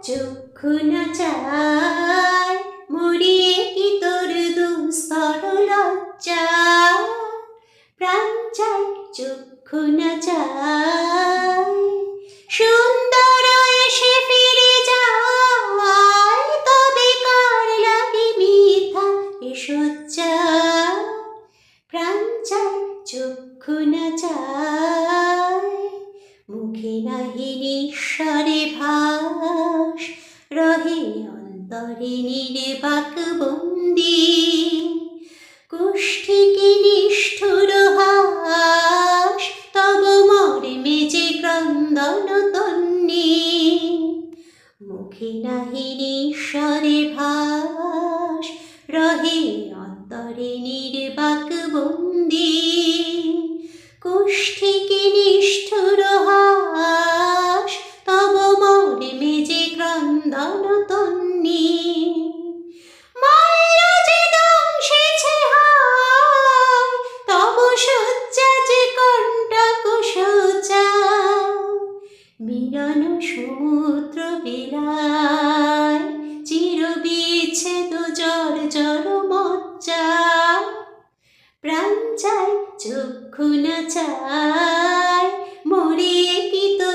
চক্ষু না চায় মরিয়ে কি তোর দুস্তর লজ্জা, প্রাণ চায় চক্ষু না চায় সুন্দর এসে ফিরে যায়, তবে কার লাগে মিথ্যা এ সজ্জা, প্রাণ চায় চক্ষু না চায়। মুখে নাহি নিঃস্বরে ভাস, রহে অন্তরে নির্বাক বন্দি, কুষ্ঠিকে নিষ্ঠুর হাস, তব মর্মে যে ক্রন্দন তন্নি। মুখে নাহি নিঃস্বরে ভাস, রহে অন্তরে নির্বাক বন্দি, কুষ্ঠিকে নিষ্ঠুর হাস, তব মর্মে যে ক্রন্দন তন্নি। মল্ল যে দংশেছে হায়, তব শয্যা যে কণ্টক সোজা, মিলন সমুদ্র বিলায়, চির বিচ্ছেদ জর্জর মজ্জা, প্রাণ চায় চক্ষু না চায় মরিয়ে কি তোর